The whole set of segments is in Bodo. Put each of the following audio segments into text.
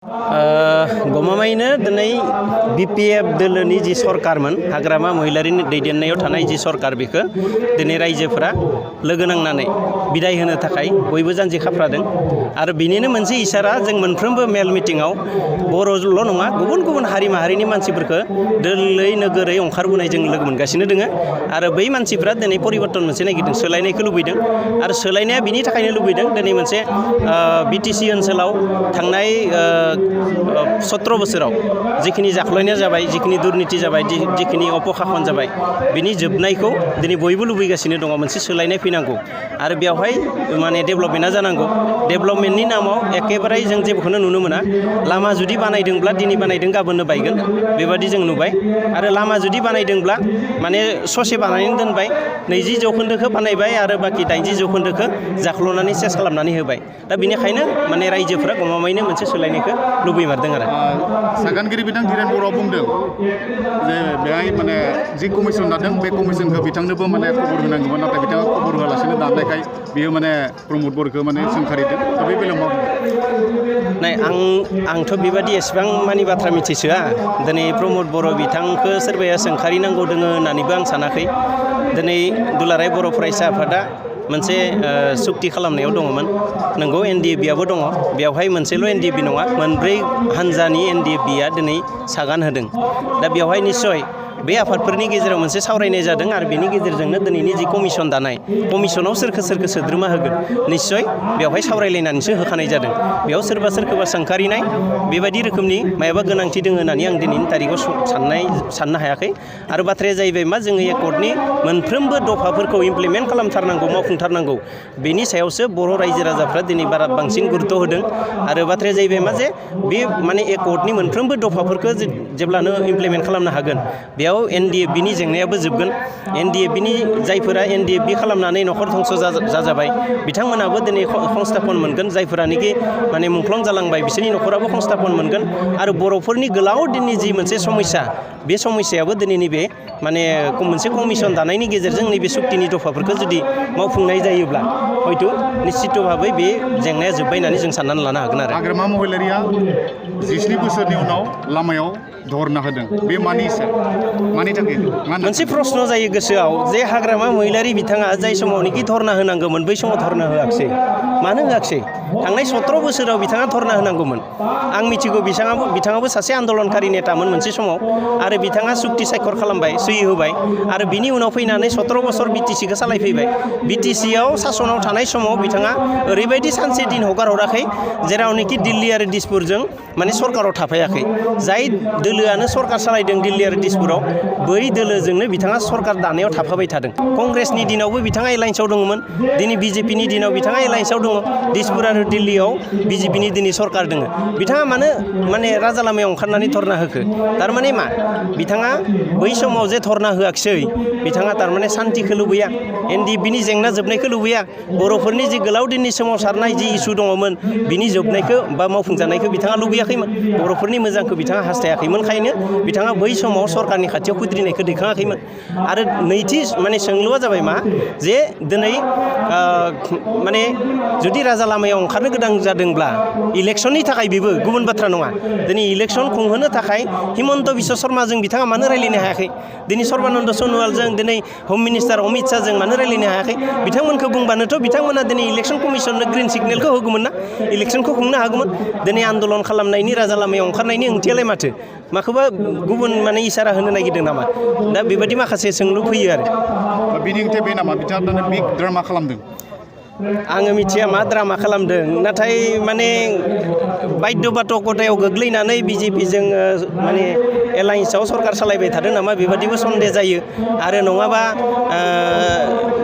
गमामायैनो दिनै बिपिएफ दोलोनि जि सरकारमोन हाग्रामा महिलारिनि दैदेननायाव थानाय जि सरकार बेखौ दिनै रायजोफोरा लोगो नांनानै बिदाय होनो थाखाय बयबो जानजि खाफ्रादों आरो बिनिनो मोनसे इसारा जों मोनफ्रोमबो मेल मिटिंआव बर'ल' नङा गुबुन गुबुन हारि माहारिनि मानसिफोरखौ दोलै नोगोरै ओंखारबोनाय जों लोगो मोनगासिनो दोङो आरो बै मानसिफ्रा दिनै परिबर्तन मोनसे नागिरदों सोलायनायखौ लुबैदों आरो सोलायनाया बिनि थाखायनो लुबैदों दिनै मोनसे बिटिसि ओनसोलाव थांनाय 17 बोसोराव जिखिनि जाख्लयनाय जाबाय जिखिनि दुर्नीति जाबाय जिखिनि अपखाखन जाबाय बिनि जोबनायखौ दिनै बयबो लुबैगासिनो दङ मोनसे सोलायनाय फैनांगौ आरो बेवहाय माने डेभेलपमेन्टआ जानांगौ डेभेलपमेन्टनि नामाव एखेबारे जों जेबोखौनो नुनो मोना लामा जुदि बानायदोंब्ला दिनै बानायदों गाबोननो बायगोन बेबादि जों नुबाय आरो लामा जुदि बानायदोंब्ला माने ससे बानायनानै दोनबाय 20 जौखोन्दोखौ बानायबाय आरो बाखि 80 जौखोन्दोखौ जाख्ल'नानै सेस खालामनानै होबाय दा बेनिखायनो माने रायजोफोरा गमामायैनो मोनसे सोलायनायखौ लुबैमारदों आरो सागानगिरि बिथां धीरेन बर'आ बुंदों जे बेहाय माने जि कमिसन लादों बे कमिसनखौ बिथांनोबो माने खबर होनांगौमोन नाथाय बिथाङा खबर होआलासिनो दाननायखाय बियो माने प्रमद बर'खौ माने सोंखारिदों दा बे बेलायाव मा बुंदों नाय आंथ' बेबादि एसेबां मानि बाथ्रा मिथिसोआ दिनै प्रमद बर' बिथांखौ सोरबाया सोंखारिनांगौ दोङो होननानैबो आं सानाखै दिनै दुलाराय बर' फरायसा आफादा मोनसे सुक्ति खालामनायाव दङमोन नंगौ एनडिएफबिआबो दङ बेवहाय मोनसेल' एनडिएफबि नङा मोनब्रै हानजानि एनडिएफबिआ दिनै सागान होदों दा बेवहाय निस्सय बे आफादफोरनि गेजेराव मोनसे सावरायनाय जादों आरो बेनि गेजेरजोंनो दिनैनि जि कमिसन दानाय कमिसनाव सोरखो सोद्रोमा होगोन निस्सय बेवहाय सावरायलायनानैसो होखानाय जादों बेयाव सोरबा सोंखारिनाय बेबायदि रोखोमनि मायाबा गोनांथि दङ होननानै आं दिनैनि तारिखाव साननो हायाखै आरो बाथ्राया जाहैबाय मा जोङो एकर्डनि मोनफ्रोमबो दफाफोरखौ इमप्लिमेन्ट खालामथारनांगौ मावफुंथारनांगौ बेनि सायावसो बर' रायजो राजाफ्रा दिनै बांसिन गुरुत्व होदों आरो बाथ्राया जाहैबाय मा जे बे माने एकर्डनि मोनफ्रोमबो दफाफोरखौ जेब्लानो इमप्लिमेन्ट खालामनो हागोन बेयाव एनडिएफबिनि जेंनायाबो जोबगोन एनडिएफबिनि जायफोरा एनडिएफबि खालामनानै न'खर धंस जाजाबाय बिथांमोनाबो दिनै संस्थापन मोनगोन जायफोरानोखि माने मुंख्लं जालांबाय बिसोरनि न'खराबो संस्थापन मोनगोन आरो बर'फोरनि गोलाव दिननि जि मोनसे समस्या बे समस्यायाबो दिनै नैबे माने मोनसे कमिसन दानायनि गेजेरजों नैबे सुक्तिनि दफाफोरखौ जुदि मावफुंनाय जायोब्ला हयथ' निश्चित भाबै बे जेंनाया जोब्बाय होननानै जों साननानै लानो हागोन आरो हाग्रामा महिलारिया 17 बोसोरनि उनाव लामायाव धरना होदों बे मानि थाखाय मोनसे प्रश्न जायो गोसोआव जे हाग्रामा महिलारि बिथाङा जाय समावनोखि धरना होनांगौमोन बै समाव धरना होआखिसै मानो होआखिसै थांनाय 17 बोसोराव बिथाङा धरना होनांगौमोन आं मिथिगौ बिथाङाबो सासे आन्दलनकारि नेतामोन मोनसे समाव आरो बिथाङा सुक्ति सायखर खालामबाय सहि होबाय आरो बिनि उनाव फैनानै 17 बोसोर बिटिसिखौ सालायफैबाय बिटिसियाव सासनाव थानाय समाव बिथाङा ओरैबायदि सानसे दिन हगार हराखै जेरावनोखि दिल्ली आरो दिसपुरजों माने सरकाराव थाफायाखै जाय दोलोआनो सरकार सालायदों दिल्ली आरो दिसपुराव बै दोलोजोंनो बिथाङा सरकार दानायाव थाफाबाय थादों कंग्रेसनि दिनावबो बिथाङा एलायन्सआव दङमोन दिनै बिजेपिनि दिनाव बिथाङा एलायन्सआव दङ दिसपुर आरो दिल्लीयाव बिजेपिनि दिनै सरकार दङ बिथाङा माने राजा लामायाव ओंखारनानै धरना होखो थारमाने मा बिथाङा बै समाव जे धरना होआखिसै बिथाङा थारमाने सान्तिखौ लुबैया एनडिएफबिनि जेंना जोबनायखौ लुबैया बर'फोरनि जि गोलाव दिननि सोमावसारनाय जि इसु दङमोन बिनि जोबनायखौ बा मावफुंजानायखौ बिथाङा लुबैयाखैमोन बर'फोरनि मोजांखौ बिथाङा हास्थायाखैमोनखायनो बिथाङा बै समाव सरकारनि खाथियाव खुद्रिनायखौ दैखाङाखैमोन आरो नैथि माने सोंलुआ जाबाय मा जे दिनै माने जुदि राजा लामायाव ओंखारनो गोनां जादोंब्ला इलेक्सननि थाखाय बेबो गुबुन बाथ्रा नङा दिनै इलेक्सन खुंहोनो थाखाय हिमन्त बिश्व शर्माजों बिथाङा मानो रायलायनो हायाखै दिनै सर्बानन्द सन'वालजों दिनै हम मिनिस्टार अमित शाहजों मानो रायलायनो हायाखै बिथांमोनखौ बुंबानोथ' बिथांमोना दिनै इलेक्सन कमिसननो ग्रिन सिगनेलखौ होगौमोन ना इलेक्सनखौ खुंनो हागौमोन दिनै आन्दलन खालामनायनि राजा लामायाव ओंखारनायनि ओंथियालाय माथो माखौबा गुबुन माने इसारा होनो नागिरदों नामा दा बेबायदि माखासे सोंलु फैयो आरो बिनि ओंथिया बे नामा बिथाङा बिग ड्रामा खालामदों आङो मिथिया मा ड्रामा खालामदों नाथाय माने बाध्य बाधकतायाव गोग्लैनानै बिजेपिजों माने एलायन्सआव सरकार सालायबाय थादों नामा बेबादिबो सन्देह जायो आरो नङाबा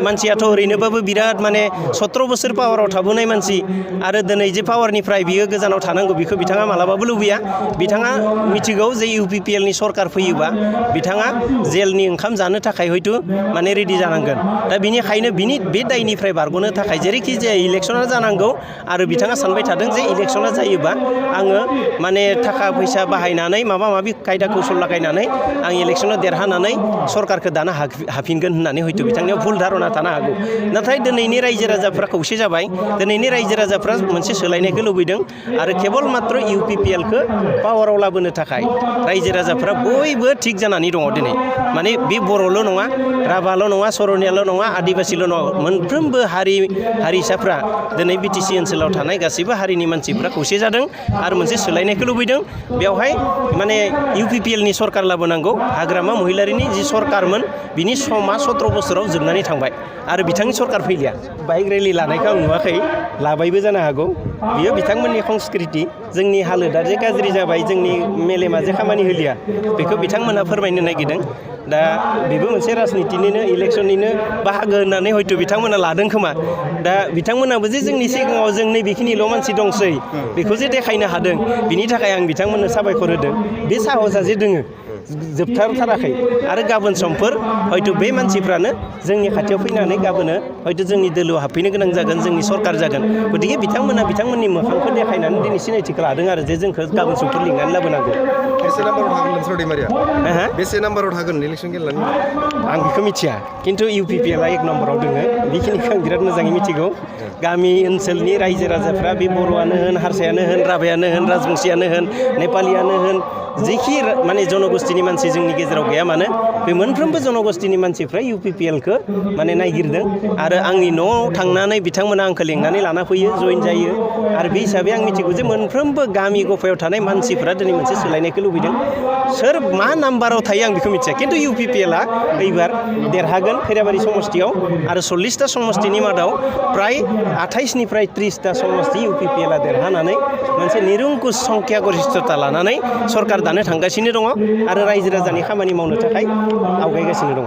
मानसियाथ' ओरैनोबाबो बिराद माने 17 बोसोर पावाराव थाबोनाय मानसि आरो दिनै जे पावारनिफ्राय बियो गोजानाव थानांगौ बेखौ बिथाङा मालाबाबो लुबैया बिथाङा मिथिगौ जे इउपिपिएलनि सरकार फैयोबा बिथाङा जेलनि ओंखाम जानो थाखाय हयथ' माने रेडि जानांगोन दा बिनिखायनो बे दायनिफ्राय बारग'नो थाखाय जेरैखि जाया इलेक्सना जानांगौ आरो बिथाङा सानबाय थादों जे इलेक्सना जायोबा आङो माने थाखा फैसा बाहायनानै माबा माबि खायदा कौशल लागायनानै आं इलेक्सनाव देरहानानै सरकारखौ दानो हाफिनगोन होननानै हयथ' बिथांनियाव भुल धारना थानो हागौ नाथाय दिनैनि रायजो राजाफ्रा खौसे जाबाय दिनैनि रायजो राजाफ्रा मोनसे सोलायनायखौ लुबैदों आरो केबल मात्र UPPLखौ पावाराव लाबोनो थाखाय रायजो राजाफ्रा बयबो थिग जानानै दङ दिनै माने बे बर'ल' नङा राभाल' नङा सरनियाल' नङा आदिबासिल' नङा मोनफ्रोमबो हारिसाफ्रा दिनै BTC ओनसोलाव थानाय गासैबो हारिनि मानसिफ्रा खौसे जादों आरो मोनसे सोलायनायखौ लुबैदों बेवहाय माने UPPLनि सरकार लाबोनांगौ हाग्रामा महिलारिनि जि सरकारमोन बिनि समा 17 बोसोराव जोबनानै थांबाय आरो बिथांनि सरकार फैलिया बाइक रेलि लानायखौ आं नुवाखै लाबायबो जानो हागौ बियो बिथांमोननि संस्कृति जोंनि हालोदा जे गाज्रि जाबाय जोंनि मेलेमा जे खामानि होलिया बेखौ बिथांमोना फोरमायनो नागिरदों दा बेबो मोनसे राजनितिनिनो इलेक्सननिनो बाहागो होननानै हयथ' बिथांमोना लादों खोमा दा बिथांमोनाबो जे जोंनि सिगाङाव जों नैबेखिनिल' मानसि दंसै बेखौ जे देखायनो हादों बिनि थाखाय आं बिथांमोननो साबायखर होदों बे साहसा जे दोङो जोबथारथाराखै आरो गाबोन समफोर हयथ' बे मानसिफ्रानो जोंनि खाथियाव फैनानै गाबोनो हयथ' जोंनि दोलोआव हाबफैनो गोनां जागोन जोंनि सरकार जागोन गतिके बिथांमोना बिथांमोननि मोखांखौ देखायनानै दिनै सिनायथिखौ लादों आरो जे जोंखौ गाबोन समफोर लिंनानै लाबोनांगौ बेसे नाम्बाराव थागोन नोंसोर दैमारिया बेसे नाम्बाराव थागोन इलेक्सन गेलेनानै आं बेखौ मिथिया खिन्थु UPPLआ 1 नम्बराव दोङो बेखिनिखौ आं बिराद मोजाङै मिथिगौ गामि ओनसोलनि रायजो राजाफ्रा बे बर'आनो होन हारसायानो होन राभायानो होन राजबंसियानो होन नेपालियानो होन जेखि माने जनगोष्ठीनि मानसि जोंनि गेजेराव गैया मानो बे मोनफ्रोमबो जनगोष्ठीनि मानसिफ्रा UPPLखौ माने नायगिरदों आरो आंनि न'आव थांनानै बिथांमोना आंखौ लिंनानै लाना फैयो जइन जायो आरो बे हिसाबै आं मिथिगौ जे मोनफ्रोमबो गामि गफायाव थानाय मानसिफ्रा दिनै मोनसे सोलायनायखौ लुबैदों सोर मा नाम्बाराव थायो आं बेखौ मिथिया खिन्थु UPPLआ एबार देरहागोन खैराबारि समष्टियाव आरो 40टा समष्टिनि मादाव प्राय 28निफ्राय 30टा समष्टि UPPLआ देरहानानै मोनसे निरंकुश संख्या गरिष्ठता लानानै सरकार दानो थांगासिनो दङ आरो रायजो राजानि खामानि मावनो थाखाय आवगायगासिनो दङ